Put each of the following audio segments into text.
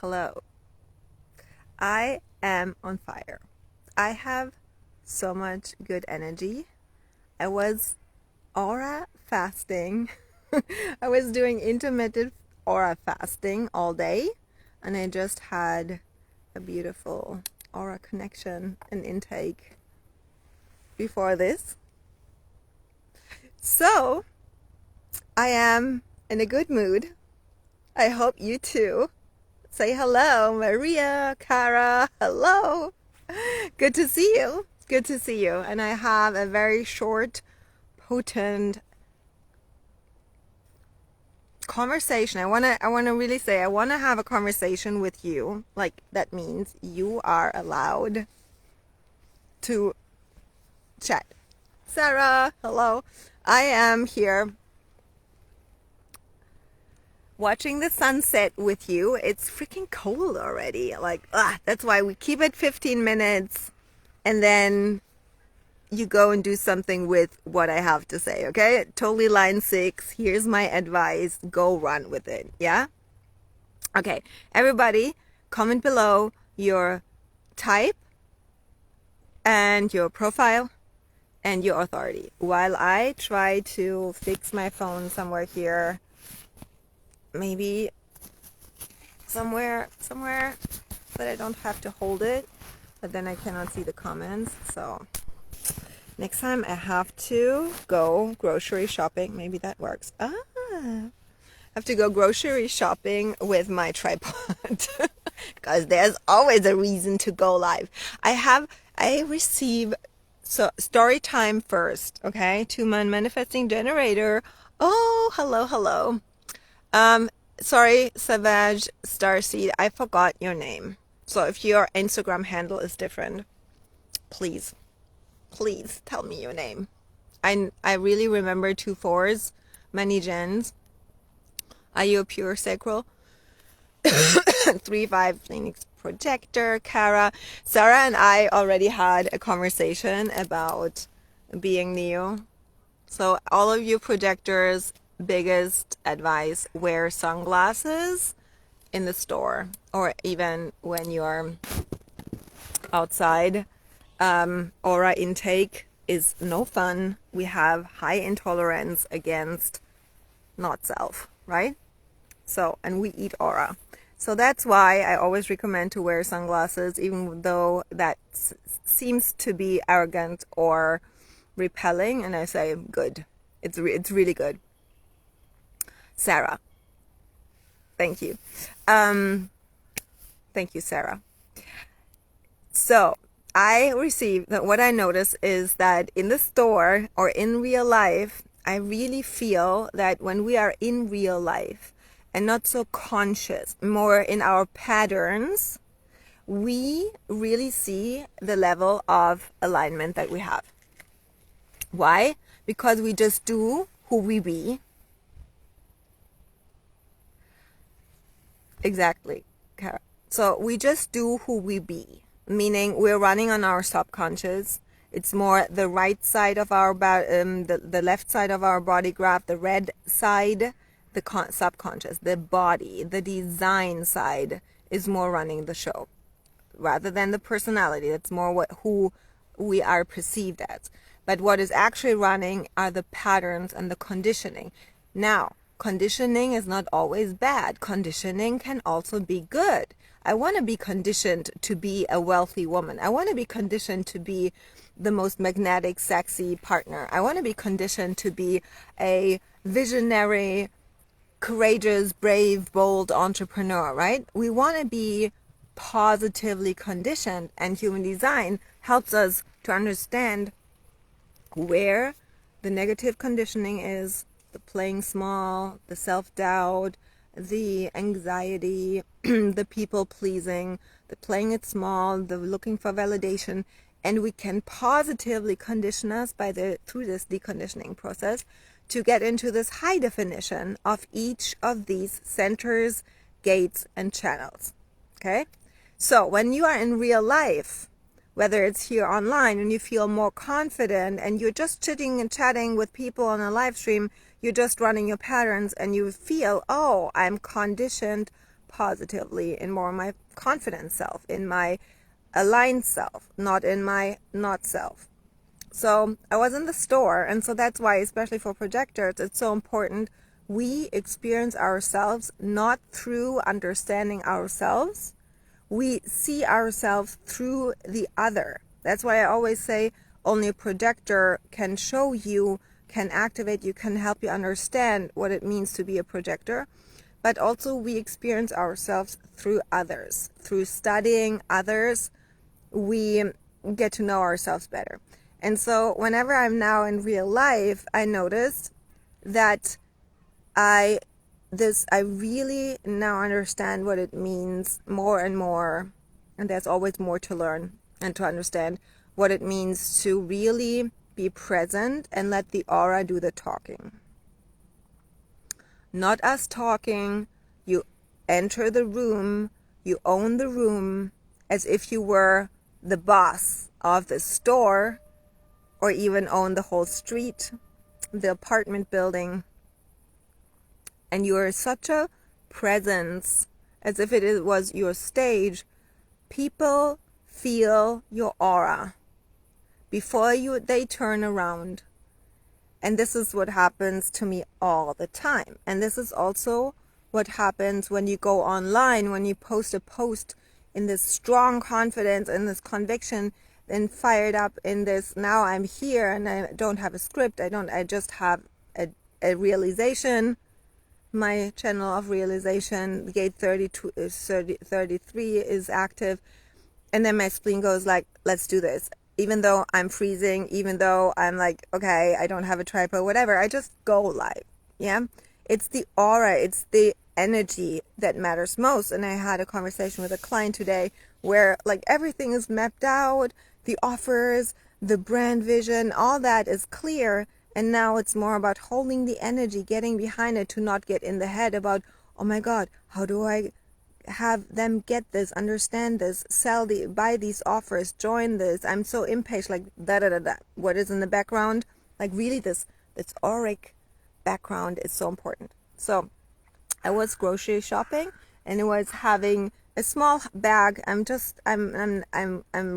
Hello. I am on fire. I have so much good energy. I was aura fasting. I was doing intermittent aura fasting all day, and I just had a beautiful aura connection and intake before this. So, I am in a good mood. I hope you too. Say hello, Maria, Cara, hello. Good to see you. Good to see you. And I have a very short, potent conversation. I want to really say I want to have a conversation with you. Like, that means you are allowed to chat. Sarah, hello. I am here watching the sunset with you. It's freaking cold already. That's why we keep it 15 minutes and then you go and do something with what I have to say, okay? Totally line 6. Here's my advice. Go run with it, yeah? Okay, everybody, comment below your type and your profile and your authority while I try to fix my phone somewhere here. Maybe somewhere that I don't have to hold it, but then I cannot see the comments. So next time I have to go grocery shopping. Maybe that works. I have to go grocery shopping with my tripod because there's always a reason to go live. I receive story time first. Okay, 2-man manifesting generator. Oh, hello. Sorry, Savage Starseed, I forgot your name. So if your Instagram handle is different, please tell me your name. I really remember 2 4s, many gens. Are you a pure sacral? 3-5 Phoenix projector, Cara. Sarah and I already had a conversation about being Neo. So all of you projectors, biggest advice, wear sunglasses in the store or even when you're outside. Aura intake is no fun. We have high intolerance against not self, right? So, and we eat aura. So that's why I always recommend to wear sunglasses, even though that seems to be arrogant or repelling. And I say, good. It's really good. Sarah. Thank you. Thank you, Sarah. So I received that what I notice is that in the store or in real life, I really feel that when we are in real life and not so conscious, more in our patterns, we really see the level of alignment that we have. Why? Because we just do who we be. Exactly, Cara. So we just do who we be, meaning we're running on our subconscious. It's more the right side of our the left side of our body graph, the red side, the subconscious, the body, the design side is more running the show, rather than the personality. It's more who we are perceived as. But what is actually running are the patterns and the conditioning. Now, conditioning is not always bad. Conditioning can also be good. I want to be conditioned to be a wealthy woman. I want to be conditioned to be the most magnetic, sexy partner. I want to be conditioned to be a visionary, courageous, brave, bold entrepreneur, right? We want to be positively conditioned, and human design helps us to understand where the negative conditioning is, the playing small, the self-doubt, the anxiety, the people-pleasing, the playing it small, the looking for validation, and we can positively condition us through this deconditioning process to get into this high definition of each of these centers, gates, and channels. Okay? So when you are in real life, whether it's here online and you feel more confident and you're just chitting and chatting with people on a live stream, you're just running your patterns and you feel, oh, I'm conditioned positively, in more my confident self, in my aligned self, not in my not self. So I was in the store, and so that's why, especially for projectors, it's so important we experience ourselves not through understanding ourselves. We see ourselves through the other. That's why I always say only a projector can show you, can activate you, can help you understand what it means to be a projector. But also we experience ourselves through others. Through studying others, we get to know ourselves better. And so whenever I'm now in real life, I noticed that I really now understand what it means more and more, and there's always more to learn and to understand what it means to really be present and let the aura do the talking. Not us talking. You enter the room, you own the room as if you were the boss of the store, or even own the whole street, the apartment building. And you are such a presence, as if it was your stage. People feel your aura before they turn around. And this is what happens to me all the time. And this is also what happens when you go online, when you post a post in this strong confidence and this conviction, then fired up in this, now I'm here and I don't have a script. I just have a realization. My channel of realization, gate 33 is active. And then my spleen goes like, let's do this. Even though I'm freezing, even though I'm like, okay, I don't have a tripod, whatever, I just go live. Yeah. It's the aura, it's the energy that matters most. And I had a conversation with a client today where like everything is mapped out, the offers, the brand vision, all that is clear. And now it's more about holding the energy, getting behind it, to not get in the head about, oh my God, how do I have them get this, understand this, buy these offers, join this. I'm so impatient, like da da da da. What is in the background? Like really this auric background is so important. So I was grocery shopping and I was having a small bag. I'm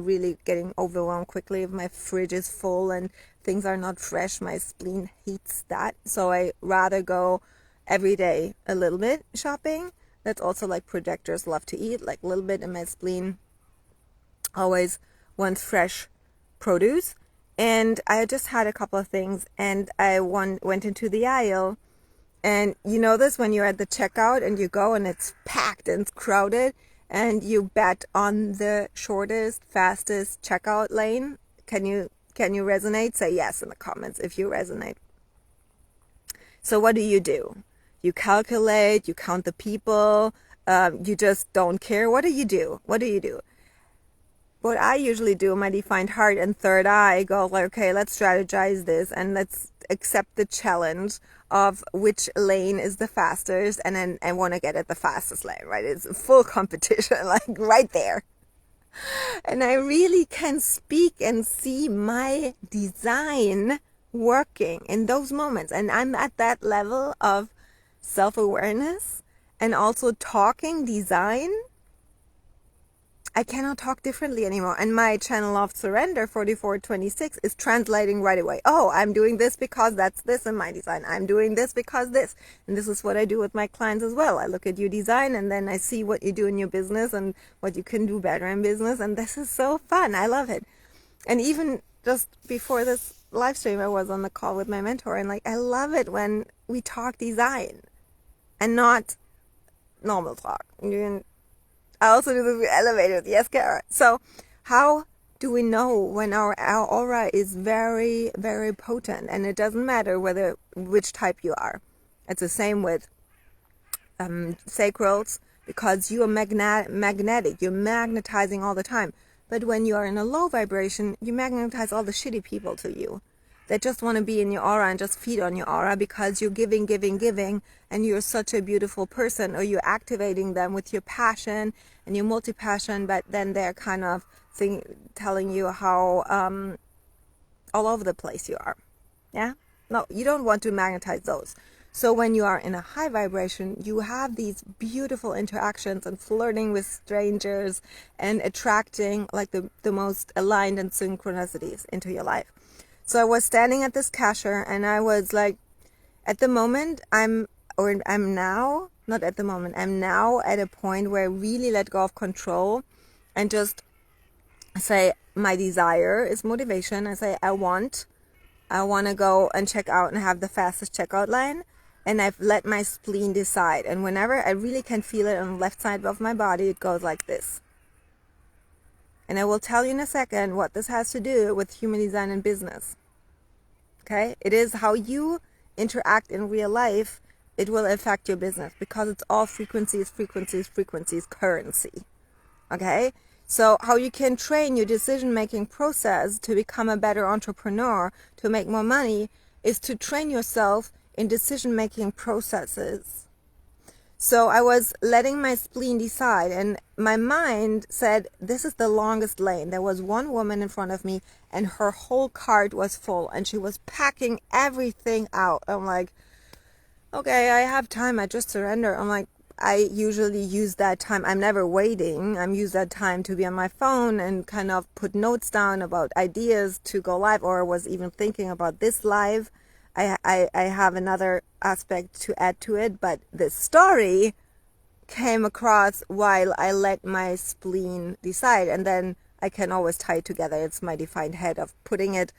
really getting overwhelmed quickly if my fridge is full and things are not fresh. My spleen hates that. So I rather go every day a little bit shopping. That's also like projectors love to eat, like a little bit, and my spleen always wants fresh produce. And I just had a couple of things, and I went into the aisle, and you know this when you're at the checkout and you go and it's packed and it's crowded, and you bet on the shortest, fastest checkout lane. Can you resonate? Say yes in the comments if you resonate. So what do? You calculate, you count the people, you just don't care. What do you do? What I usually do, my defined heart and third eye, go like, okay, let's strategize this and let's accept the challenge of which lane is the fastest, and then I want to get at the fastest lane, right? It's a full competition, like right there. And I really can speak and see my design working in those moments. And I'm at that level of self-awareness and also talking design. I cannot talk differently anymore. And my channel of surrender 4426 is translating right away. Oh, I'm doing this because that's this in my design. I'm doing this because this. And this is what I do with my clients as well. I look at your design and then I see what you do in your business and what you can do better in business. And this is so fun. I love it. And even just before this live stream, I was on the call with my mentor, and like, I love it when we talk design and not normal talk. I also do this with elevators. Yes, Kara. So how do we know when our aura is very, very potent? And it doesn't matter which type you are. It's the same with sacrals, because you are magnetic. You're magnetizing all the time. But when you are in a low vibration, you magnetize all the shitty people to you that just want to be in your aura and just feed on your aura because you're giving, and you're such a beautiful person, or you're activating them with your passion and your multi-passion, but then they're kind of telling you how all over the place you are. Yeah? No, you don't want to magnetize those. So when you are in a high vibration, you have these beautiful interactions and flirting with strangers and attracting like the most aligned and synchronicities into your life. So I was standing at this cashier and I was like, at the moment, I'm now at a point where I really let go of control and just say my desire is motivation. I say I want to go and check out and have the fastest checkout line, and I've let my spleen decide. And whenever I really can feel it on the left side of my body, it goes like this. And I will tell you in a second what this has to do with human design and business. Okay? It is how you interact in real life. It will affect your business because it's all frequencies, currency. Okay? So how you can train your decision-making process to become a better entrepreneur, to make more money, is to train yourself in decision-making processes. So I was letting my spleen decide, and my mind said, this is the longest lane. There was one woman in front of me, and her whole cart was full, and she was packing everything out. I'm like, okay, I have time. I just surrender. I'm like, I usually use that time. I'm never waiting. I use that time to be on my phone and kind of put notes down about ideas to go live, or I was even thinking about this live. I have another aspect to add to it, but the story came across while I let my spleen decide, and then I can always tie it together. It's my defined head of putting it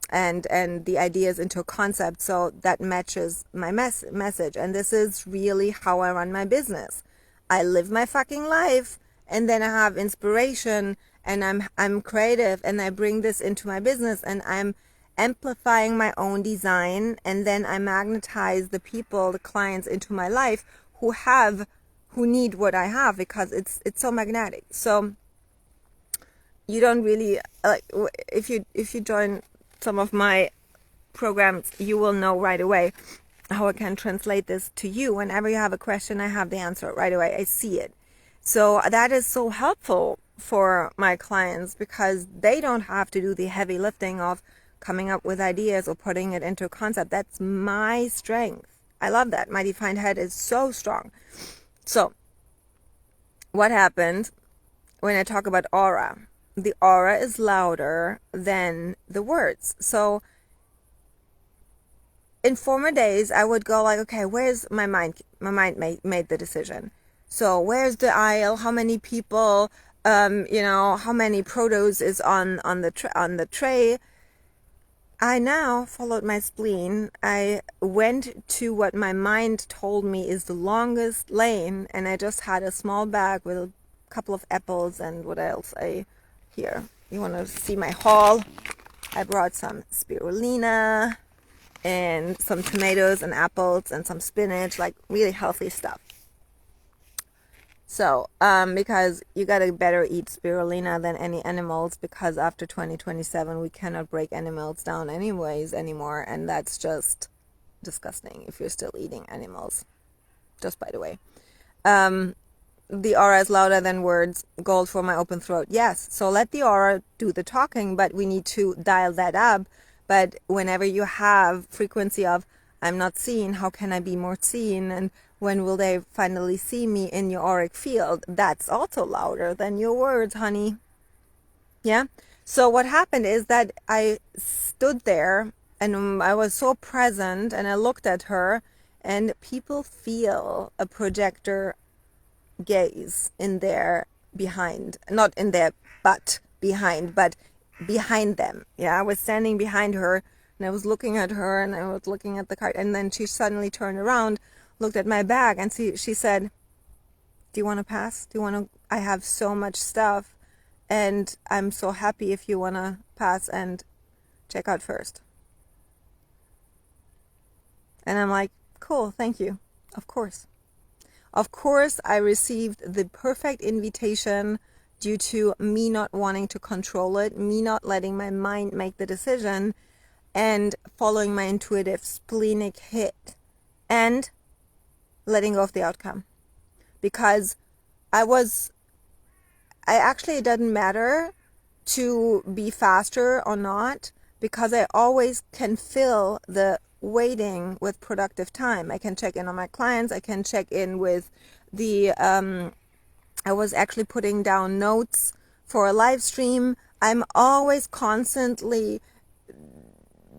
and the ideas into a concept, so that matches my message. And this is really how I run my business. I live my fucking life, and then I have inspiration, and I'm creative, and I bring this into my business, and I'm amplifying my own design, and then I magnetize the people, the clients into my life who need what I have, because it's so magnetic. So you don't really like, if you join some of my programs, you will know right away how I can translate this to you. Whenever you have a question, I have the answer right away. I see it. So that is so helpful for my clients, because they don't have to do the heavy lifting of coming up with ideas or putting it into a concept. That's my strength. I love that. My defined head is so strong. So what happened when I talk about aura? The aura is louder than the words. So in former days, I would go like, okay, where's my mind? My mind made the decision. So where's the aisle? How many people? How many produce is on the tray? I now followed my spleen. I went to what my mind told me is the longest lane, and I just had a small bag with a couple of apples and what else. Here, you want to see my haul? I brought some spirulina and some tomatoes and apples and some spinach, like really healthy stuff. So, because you gotta better eat spirulina than any animals, because after 2027 we cannot break animals down anymore, and that's just disgusting if you're still eating animals. Just by the way. The aura is louder than words. Gold for my open throat. Yes. So let the aura do the talking, but we need to dial that up. But whenever you have frequency of, I'm not seen, how can I be more seen? And when will they finally see me in your auric field? That's also louder than your words, honey. Yeah. So what happened is that I stood there and I was so present, and I looked at her, and people feel a projector gaze in their behind, not in their butt behind, but behind them. Yeah, I was standing behind her, and I was looking at her, and I was looking at the cart, and then she suddenly turned around, looked at my bag, and she said, do you want to pass? I have so much stuff, and I'm so happy if you want to pass and check out first. And I'm like, cool, thank you. Of course. Of course, I received the perfect invitation due to me not wanting to control it, me not letting my mind make the decision, and following my intuitive splenic hit, and letting go of the outcome. Because it doesn't matter to be faster or not, because I always can fill the waiting with productive time. I can check in on my clients. I can check in with the, I was actually putting down notes for a live stream. I'm always constantly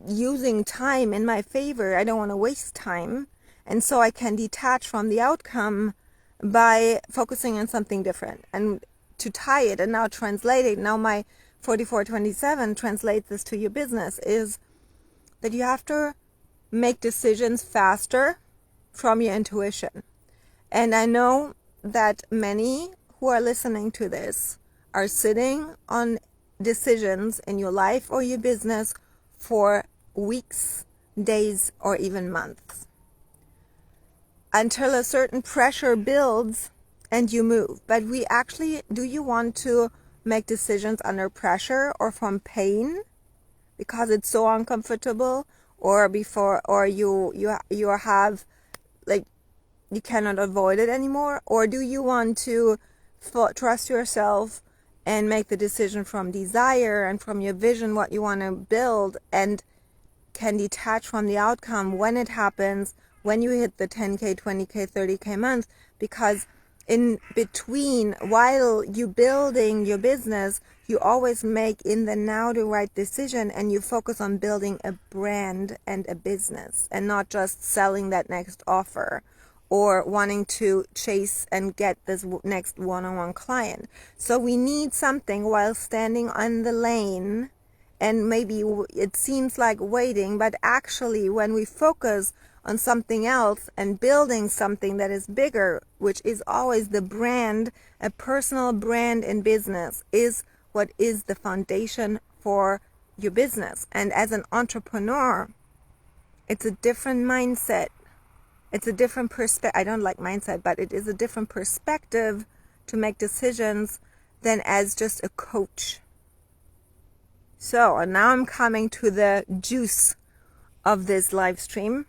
using time in my favor. I don't want to waste time. And so I can detach from the outcome by focusing on something different. And to tie it and now translate it, now my 4427 translates this to your business, is that you have to make decisions faster from your intuition. And I know that many who are listening to this are sitting on decisions in your life or your business for weeks, days, or even months, until a certain pressure builds and you move. But do you want to make decisions under pressure or from pain because it's so uncomfortable, or you have, like, you cannot avoid it anymore? Or do you want to trust yourself and make the decision from desire and from your vision, what you want to build, and can detach from the outcome when it happens, when you hit the 10K, 20K, 30K month? Because in between, while you building your business, you always make in the now the right decision, and you focus on building a brand and a business, and not just selling that next offer or wanting to chase and get this next one-on-one client. So we need something while standing on the lane, and maybe it seems like waiting, but actually when we focus on something else and building something that is bigger, which is always the brand, a personal brand in business is what is the foundation for your business. And as an entrepreneur, it's a different mindset. It's a different perspective. I don't like mindset, but it is a different perspective to make decisions than as just a coach. So, and now I'm coming to the juice of this live stream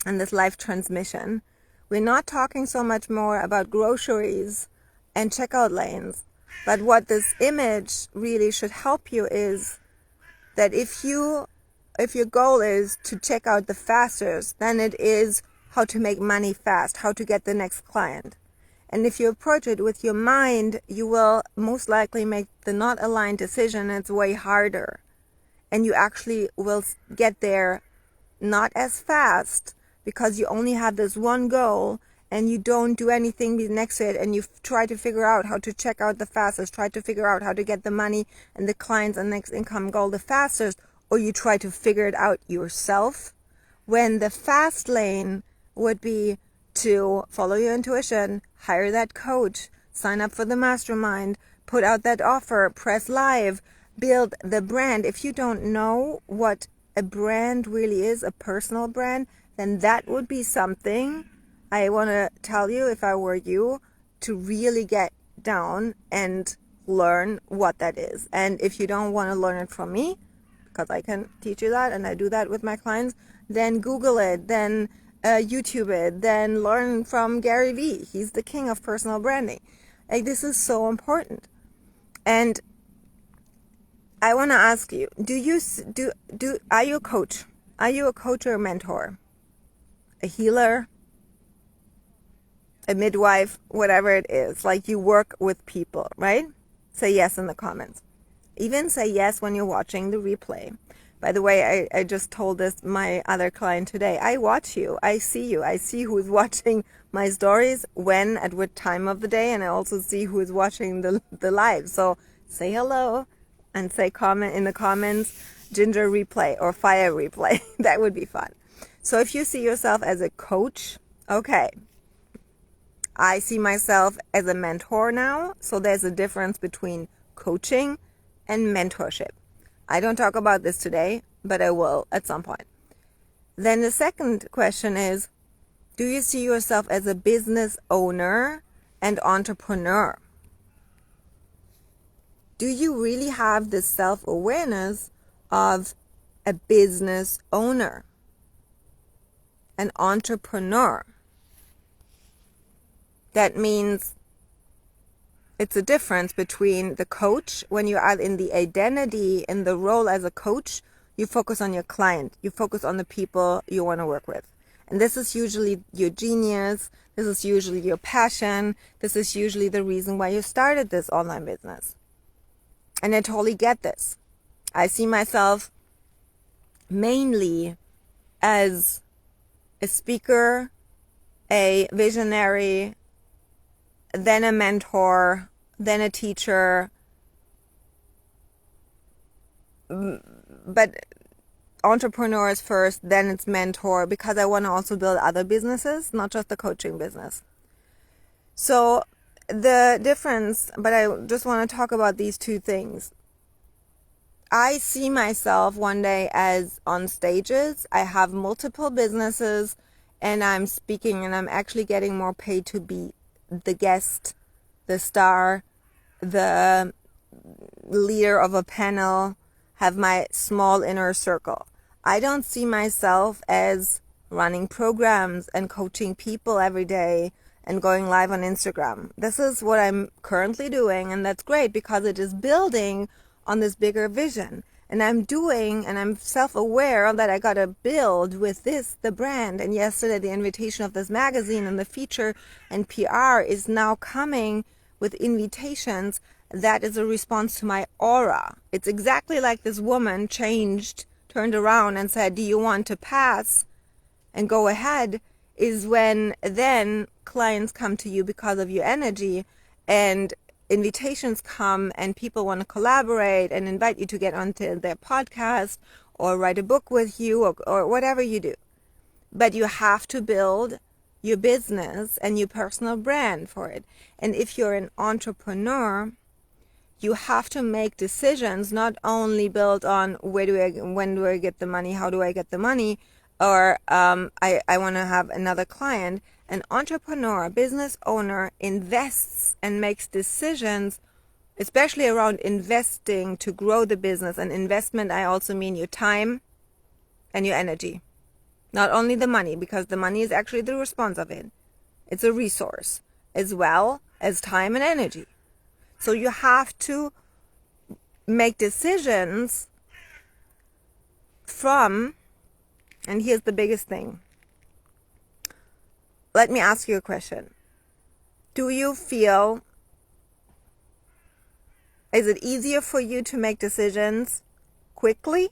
and this live transmission. We're not talking so much more about groceries and checkout lanes, but what this image really should help you is that if your goal is to check out the fastest, then it is how to make money fast, how to get the next client. And if you approach it with your mind, you will most likely make the not aligned decision. It's way harder. And you actually will get there not as fast because you only have this one goal and you don't do anything next to it, and you try to figure out how to check out the fastest, try to figure out how to get the money and the clients and next income goal the fastest, or you try to figure it out yourself, when the fast lane would be to follow your intuition, hire that coach, sign up for the mastermind, put out that offer, press live, build the brand. If you don't know what a brand really is, a personal brand, then that would be something I want to tell you, if I were you, to really get down and learn what that is. And if you don't want to learn it from me, because I can teach you that and I do that with my clients, then Google it, then YouTube it, then learn from Gary Vee. He's the king of personal branding. Like, this is so important. And I want to ask you, are you a coach? Are you a coach or a mentor? A healer? A midwife? Whatever it is. Like, you work with people, right? Say yes in the comments. Even say yes when you're watching the replay. By the way, I just told this my other client today. I watch you. I see you. I see who's watching my stories, when, at what time of the day, and I also see who is watching the live. So say hello and say comment in the comments, Ginger replay or Fire replay. That would be fun. So if you see yourself as a coach, okay. I see myself as a mentor now. So there's a difference between coaching and mentorship. I don't talk about this today, but I will at some point. Then the second question is, do you see yourself as a business owner and entrepreneur? Do you really have this self-awareness of a business owner, an entrepreneur? That means it's a difference between the coach. When you are in the identity, in the role as a coach, you focus on your client. You focus on the people you want to work with. And this is usually your genius. This is usually your passion. This is usually the reason why you started this online business. And I totally get this. I see myself mainly as a speaker, a visionary, then a mentor, then a teacher. But entrepreneur is first, then it's mentor, because I want to also build other businesses, not just the coaching business. So the difference, but I just want to talk about these two things. I see myself one day as on stages. I have multiple businesses and I'm speaking and I'm actually getting more paid to be the guest, the star, the leader of a panel, have my small inner circle. I don't see myself as running programs and coaching people every day and going live on Instagram. This is what I'm currently doing, and that's great because it is building on this bigger vision. And I'm self-aware that I gotta build with this, the brand. And yesterday, the invitation of this magazine and the feature and PR is now coming with invitations. That is a response to my aura. It's exactly like this woman turned around and said, do you want to pass and go ahead? Is when then clients come to you because of your energy and invitations come and people want to collaborate and invite you to get onto their podcast or write a book with you or whatever you do. But you have to build your business and your personal brand for it. And if you're an entrepreneur, you have to make decisions not only built on when do I get the money, how do I get the money, or I want to have another client. An entrepreneur, a business owner invests and makes decisions, especially around investing to grow the business. And investment, I also mean your time and your energy. Not only the money, because the money is actually the response of it. It's a resource as well as time and energy. So you have to make decisions from, and here's the biggest thing. Let me ask you a question. Do you feel, is it easier for you to make decisions quickly?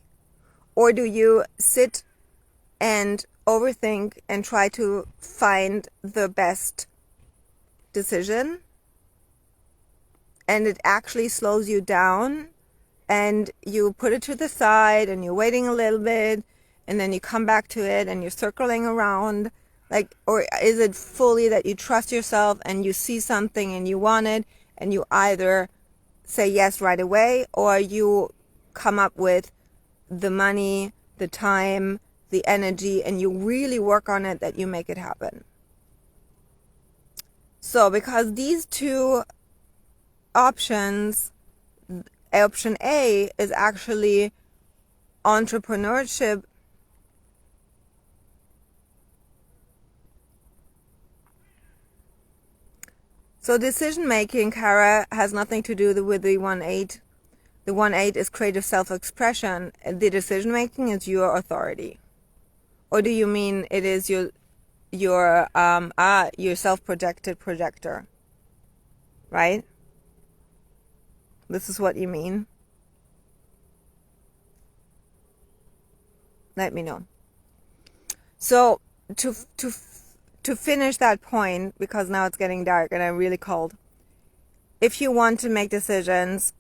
Or do you sit and overthink and try to find the best decision? And it actually slows you down and you put it to the side and you're waiting a little bit and then you come back to it and you're circling around. Or is it fully that you trust yourself and you see something and you want it and you either say yes right away or you come up with the money, the time, the energy, and you really work on it that you make it happen? So because these two options, option A is actually entrepreneurship. So decision making, Kara, has nothing to do with the 1-8. The 1-8 is creative self-expression. The decision making is your authority. Or do you mean it is your self-projected projector? Right? This is what you mean? Let me know. So to finish that point, because now it's getting dark and I'm really cold. If you want to make decisions,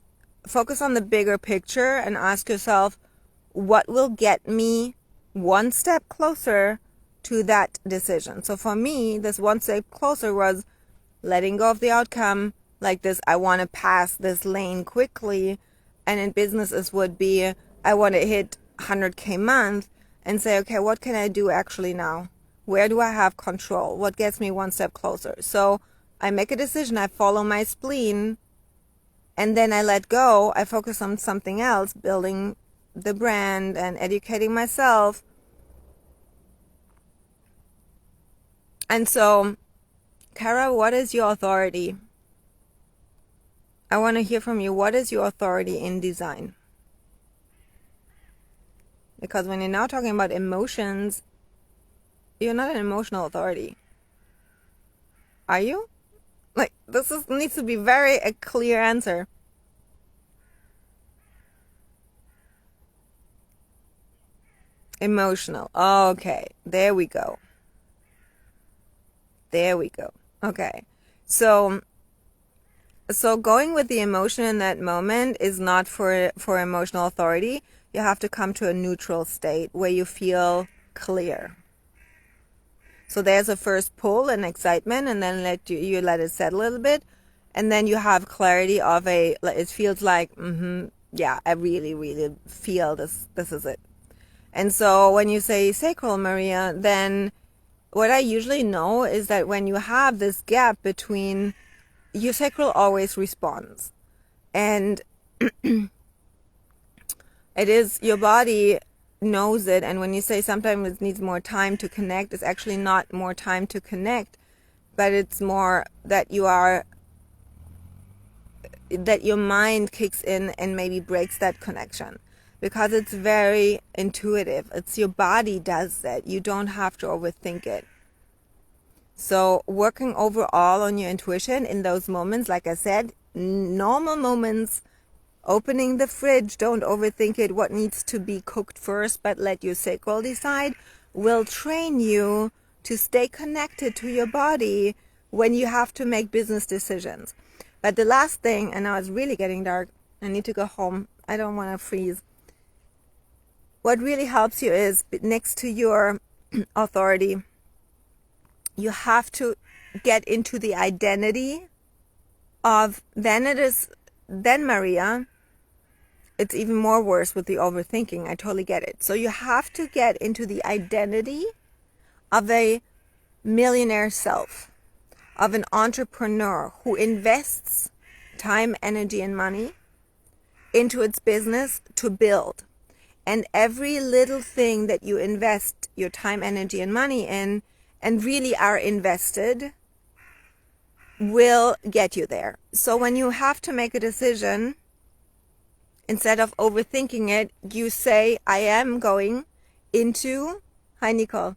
focus on the bigger picture and ask yourself, what will get me one step closer to that decision? So for me, this one step closer was letting go of the outcome, like this, I want to pass this lane quickly. And in businesses would be, I want to hit 100K month and say, okay, what can I do actually now? Where do I have control? What gets me one step closer? So I make a decision, I follow my spleen, and then I let go. I focus on something else, building the brand and educating myself. And so, Kara, what is your authority? I want to hear from you. What is your authority in design? Because when you're now talking about emotions, you're not an emotional authority. Are you? Like, needs to be very a clear answer. Emotional. Okay, there we go. There we go. Okay. So going with the emotion in that moment is not for emotional authority. You have to come to a neutral state where you feel clear. So there's a first pull and excitement, and then you let it settle a little bit, and then you have clarity of it feels like, yeah, I really, really feel this is it. And so when you say sacral, Maria, then what I usually know is that when you have this gap between, your sacral always responds. And it is, your body knows it. And when you say sometimes it needs more time to connect, it's actually not more time to connect, but it's more that your mind kicks in and maybe breaks that connection. Because it's very intuitive. It's your body does that. You don't have to overthink it. So working overall on your intuition in those moments, like I said, normal moments, opening the fridge, don't overthink it, what needs to be cooked first, but let your sacral decide, will train you to stay connected to your body when you have to make business decisions. But the last thing, and now it's really getting dark, I need to go home, I don't want to freeze. What really helps you is, next to your authority, you have to get into the identity of, then Maria, it's even more worse with the overthinking. I totally get it. So you have to get into the identity of a millionaire self, of an entrepreneur who invests time, energy, and money into its business to build. And every little thing that you invest your time, energy, and money in, and really are invested, will get you there. So when you have to make a decision, instead of overthinking it, you say, I am going into, hi Nicole,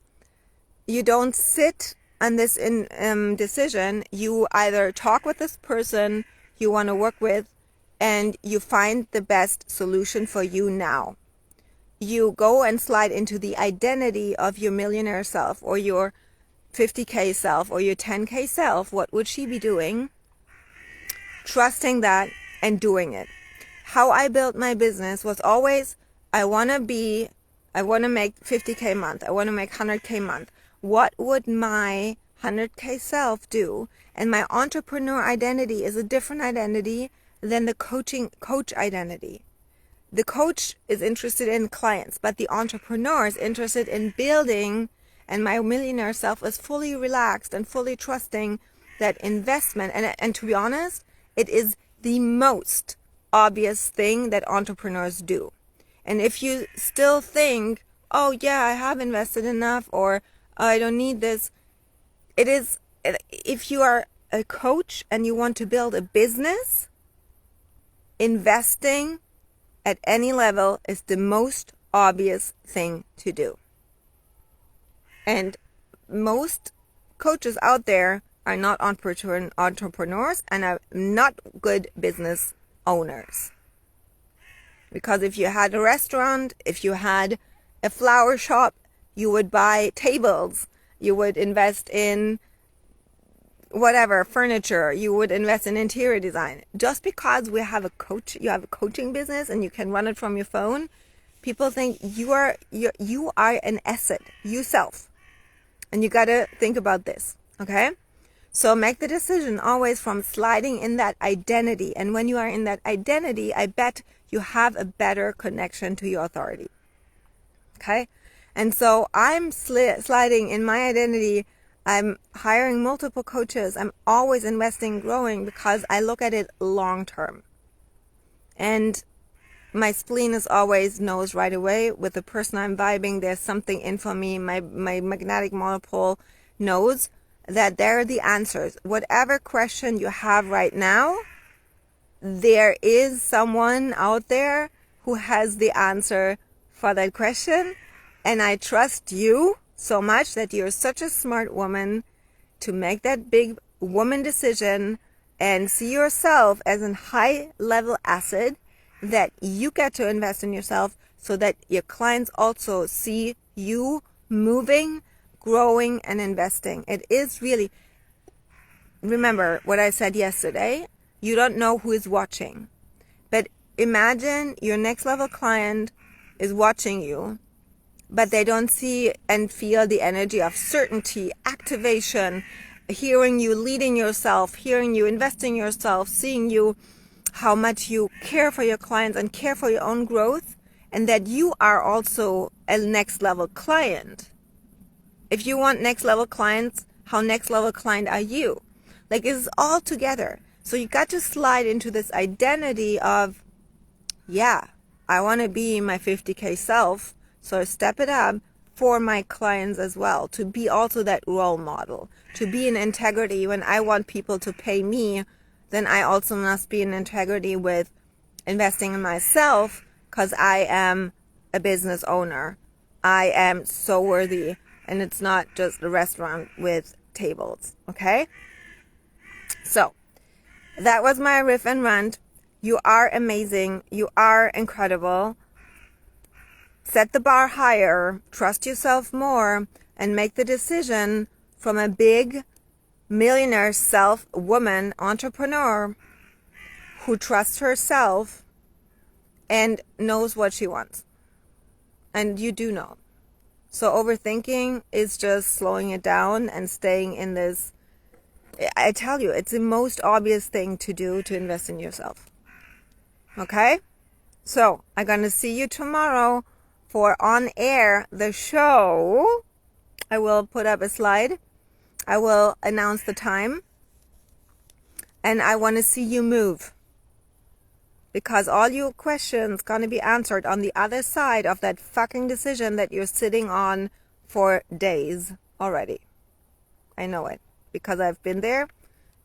you don't sit on this decision. You either talk with this person you want to work with, and you find the best solution for you now. You go and slide into the identity of your millionaire self, or your 50K self, or your 10K self. What would she be doing? Trusting that and doing it. How I built my business was always, I want to make 50K a month. I want to make 100K a month. What would my 100K self do? And my entrepreneur identity is a different identity than the coach identity. The coach is interested in clients, but the entrepreneur is interested in building, and my millionaire self is fully relaxed and fully trusting that investment. And to be honest, it is the most obvious thing that entrepreneurs do. And if you still think, oh yeah, I have invested enough, or I don't need this, it is, if you are a coach and you want to build a business, investing at any level is the most obvious thing to do. And most coaches out there are not entrepreneurs and are not good business owners. Because if you had a restaurant, if you had a flower shop, you would buy tables, you would invest in whatever, furniture, you would invest in interior design. Just because you have a coaching business and you can run it from your phone, people think you are an asset, yourself. And you got to think about this, okay? So make the decision always from sliding in that identity. And when you are in that identity, I bet you have a better connection to your authority, okay? And so I'm sliding in my identity. I'm hiring multiple coaches. I'm always investing, growing, because I look at it long term. And my spleen is always knows right away with the person I'm vibing, there's something in for me. My magnetic monopole knows that there are the answers. Whatever question you have right now, there is someone out there who has the answer for that question. And I trust you so much that you're such a smart woman to make that big woman decision and see yourself as a high level asset that you get to invest in yourself, so that your clients also see you moving, growing, and investing. It is really, remember what I said yesterday, you don't know who is watching. But imagine your next level client is watching you, but they don't see and feel the energy of certainty, activation, hearing you leading yourself, hearing you investing yourself, seeing you, how much you care for your clients and care for your own growth, and that you are also a next level client. If you want next level clients, how next level client are you? Like, it's all together. So you got to slide into this identity of, yeah, I want to be my 50K self. So step it up for my clients as well, to be also that role model, to be in integrity. When I want people to pay me, then I also must be in integrity with investing in myself, because I am a business owner. I am so worthy, and it's not just a restaurant with tables, okay? So that was my riff and rant. You are amazing. You are incredible. Set the bar higher, trust yourself more, and make the decision from a big millionaire woman entrepreneur who trusts herself and knows what she wants. And you do know. So overthinking is just slowing it down and staying in this. I tell you, it's the most obvious thing to do to invest in yourself. Okay? So I'm going to see you tomorrow for On Air, the show. I will put up a slide. I will announce the time. And I want to see you move. Because all your questions going to be answered on the other side of that fucking decision that you're sitting on for days already. I know it. Because I've been there.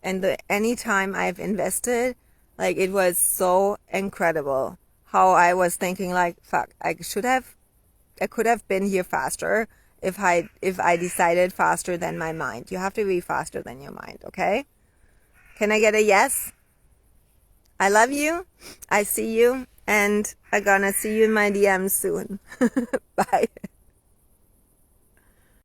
And any time I've invested, like, it was so incredible how I was thinking, like, fuck, I could have been here faster if I decided faster than my mind. You have to be faster than your mind, okay? Can I get a yes? I love you. I see you. And I'm gonna see you in my DMs soon. Bye.